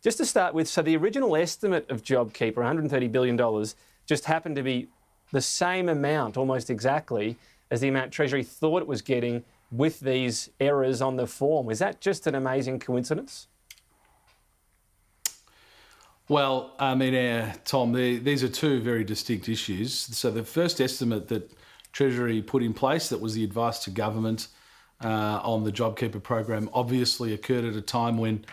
Just to start with, so the original estimate of JobKeeper, $130 billion, just happened to be the same amount, almost exactly, as the amount Treasury thought it was getting with these errors on the form. Is that just an amazing coincidence? Well, I mean, Tom, these are two very distinct issues. So the first estimate that Treasury put in place, that was the advice to government on the JobKeeper program, obviously occurred at a time when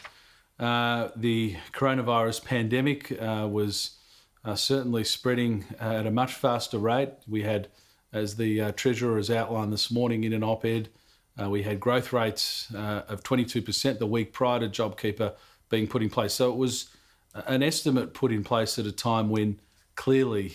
the coronavirus pandemic was certainly spreading at a much faster rate. We had, as the Treasurer has outlined this morning in an op-ed, we had growth rates of 22% the week prior to JobKeeper being put in place. So it was an estimate put in place at a time when clearly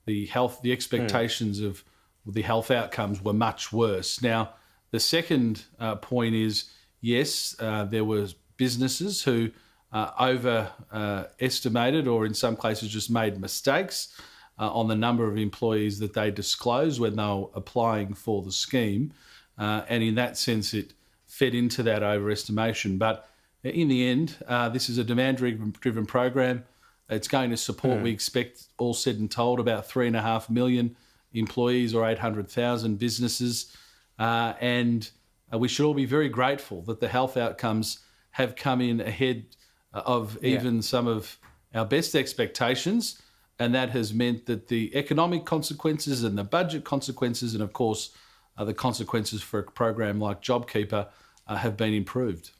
the expectations of the health outcomes were much worse. Now, the second point is, yes, there were businesses who overestimated or in some cases just made mistakes on the number of employees that they disclosed when they were applying for the scheme. And in that sense, it fed into that overestimation. But in the end, this is a demand-driven program. It's going to support, we expect, all said and told, about 3.5 million employees or 800,000 businesses. And we should all be very grateful that the health outcomes have come in ahead of even some of our best expectations. And that has meant that the economic consequences and the budget consequences and, of course, the consequences for a program like JobKeeper have been improved.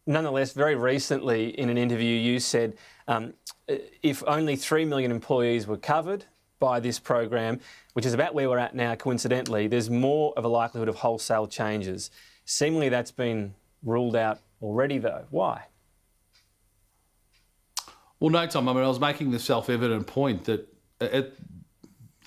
Nonetheless, very recently in an interview you said if only 3 million employees were covered by this program, which is about where we're at now coincidentally, there's more of a likelihood of wholesale changes. Seemingly that's been ruled out already though. Why? Well, no, Tom, I mean, I was making the self-evident point that at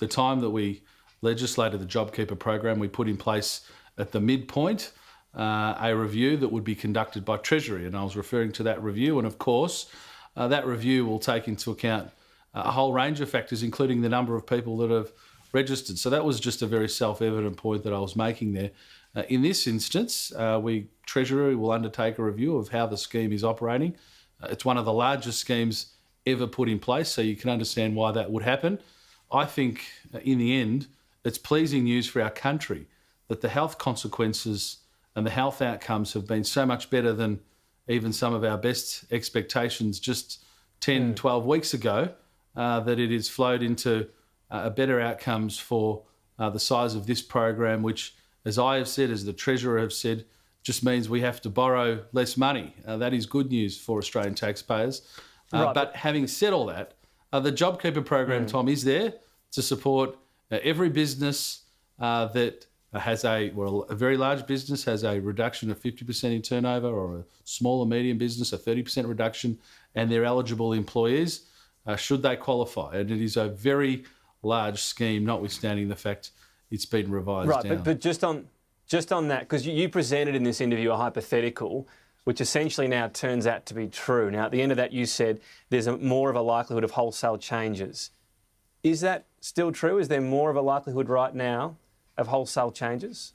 the time that we legislated the JobKeeper program, we put in place at the midpoint a review that would be conducted by Treasury. And I was referring to that review. And of course, that review will take into account a whole range of factors, including the number of people that have registered. So that was just a very self-evident point that I was making there. In this instance, Treasury will undertake a review of how the scheme is operating. It's one of the largest schemes ever put in place, so you can understand why that would happen. I think, in the end, it's pleasing news for our country that the health consequences and the health outcomes have been so much better than even some of our best expectations just 10, 12 weeks ago, that it has flowed into better outcomes for the size of this program, which, as I have said, as the Treasurer have said, just means we have to borrow less money. That is good news for Australian taxpayers. But having said all that, the JobKeeper program, Tom, is there to support every business that has a very large business has a reduction of 50% in turnover, or a small or medium business, a 30% reduction, and they're eligible employees, should they qualify. And it is a very large scheme, notwithstanding the fact it's been revised down. Right, but just on that, because you presented in this interview a hypothetical, which essentially now turns out to be true. Now, at the end of that, you said there's more of a likelihood of wholesale changes. Is that still true? Is there more of a likelihood right now of wholesale changes?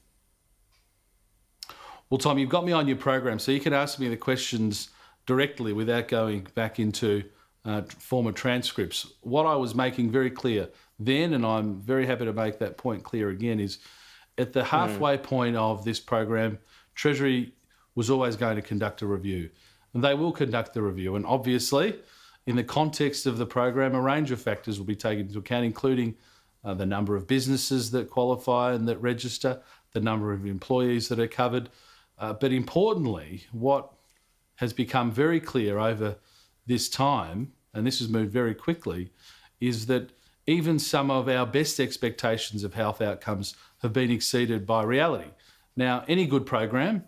Well, Tom, you've got me on your program, so you can ask me the questions directly without going back into former transcripts. What I was making very clear then, and I'm very happy to make that point clear again, is at the halfway point of this program, Treasury was always going to conduct a review. And they will conduct the review. And obviously, in the context of the program, a range of factors will be taken into account, including the number of businesses that qualify and that register, the number of employees that are covered. But importantly, what has become very clear over this time, and this has moved very quickly, is that even some of our best expectations of health outcomes have been exceeded by reality. Now, any good program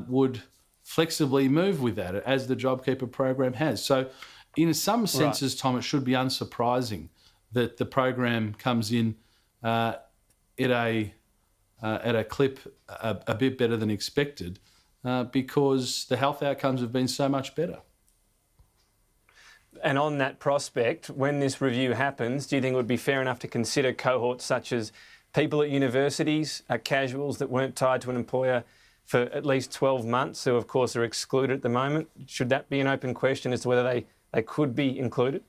would flexibly move with that, as the JobKeeper program has. So in some senses, Tom, it should be unsurprising that the program comes in at a clip a bit better than expected because the health outcomes have been so much better. And on that prospect, when this review happens, do you think it would be fair enough to consider cohorts such as people at universities, casuals that weren't tied to an employer, for at least 12 months, who of course are excluded at the moment. Should that be an open question as to whether they could be included?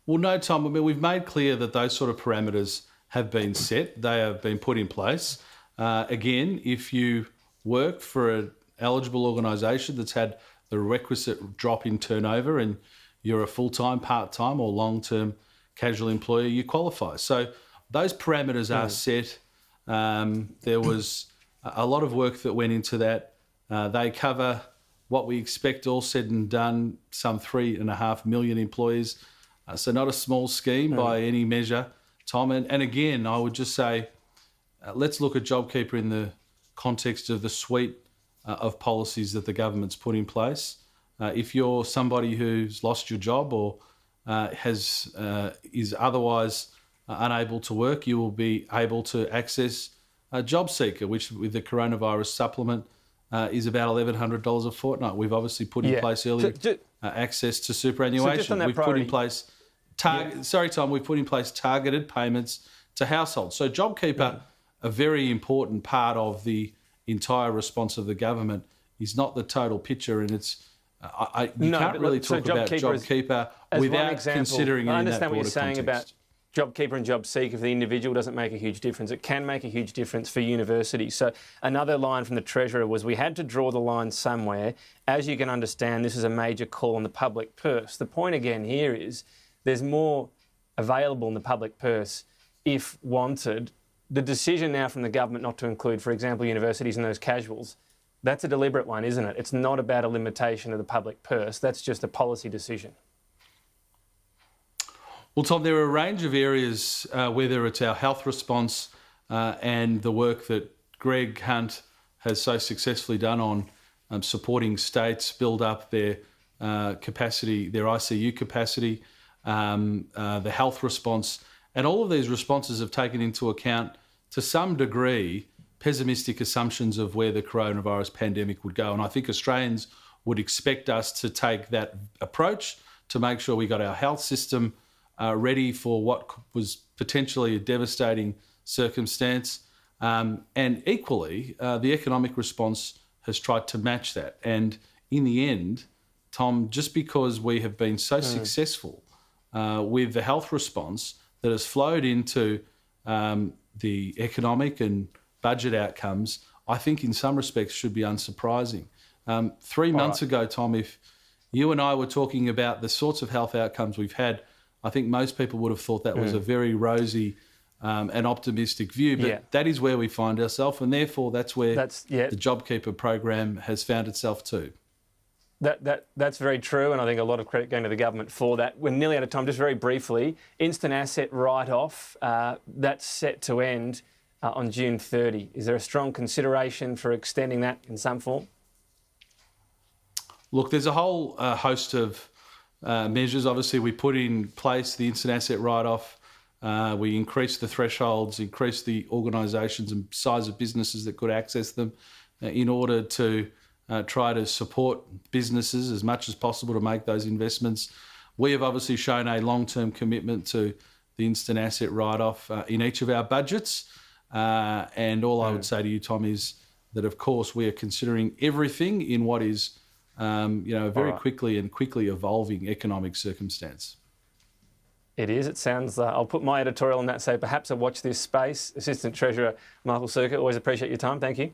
Well, no, Tom. I mean, we've made clear that those sort of parameters have been set. They have been put in place. Again, if you work for an eligible organisation that's had the requisite drop in turnover and you're a full-time, part-time or long-term casual employee, you qualify. So those parameters are set. There was a lot of work that went into that. They cover what we expect, all said and done, some 3.5 million employees. So not a small scheme by any measure, Tom. And again, I would just say, let's look at JobKeeper in the context of the suite of policies that the government's put in place. If you're somebody who's lost your job or is otherwise unable to work, you will be able to access a JobSeeker, which with the coronavirus supplement is about $1,100 a fortnight. We've obviously put in place early access to superannuation. We've put in place we've put in place targeted payments to households. So JobKeeper, a very important part of the entire response of the government, is not the total picture, and it's you can't really talk about JobKeeper without considering it in that broader context. I understand what you're saying about JobKeeper and JobSeeker. For the individual, doesn't make a huge difference. It can make a huge difference for universities. So another line from the Treasurer was, we had to draw the line somewhere. As you can understand, this is a major call on the public purse. The point again here is there's more available in the public purse if wanted. The decision now from the government not to include, for example, universities and those casuals, that's a deliberate one, isn't it? It's not about a limitation of the public purse. That's just a policy decision. Well, Tom, there are a range of areas, whether it's our health response and the work that Greg Hunt has so successfully done on supporting states build up their capacity, their ICU capacity, the health response. And all of these responses have taken into account, to some degree, pessimistic assumptions of where the coronavirus pandemic would go. And I think Australians would expect us to take that approach to make sure we got our health system ready for what was potentially a devastating circumstance. And equally, the economic response has tried to match that. And in the end, Tom, just because we have been so successful with the health response that has flowed into the economic and budget outcomes, I think in some respects should be unsurprising. 3 months ago, Tom, if you and I were talking about the sorts of health outcomes we've had, I think most people would have thought that was a very rosy and optimistic view. But that is where we find ourselves, and therefore that's where the JobKeeper program has found itself too. That's very true, and I think a lot of credit going to the government for that. We're nearly out of time. Just very briefly, instant asset write-off, that's set to end on June 30. Is there a strong consideration for extending that in some form? Look, there's a whole host of measures. Obviously, we put in place the instant asset write-off. We increased the thresholds, increased the organisations and size of businesses that could access them in order to try to support businesses as much as possible to make those investments. We have obviously shown a long-term commitment to the instant asset write-off in each of our budgets. And all I would say to you, Tom, is that, of course, we are considering everything in what is a very quickly evolving economic circumstance. It is. It sounds, I'll put my editorial on that, say perhaps a watch this space. Assistant Treasurer Michael Sukkar, always appreciate your time. Thank you.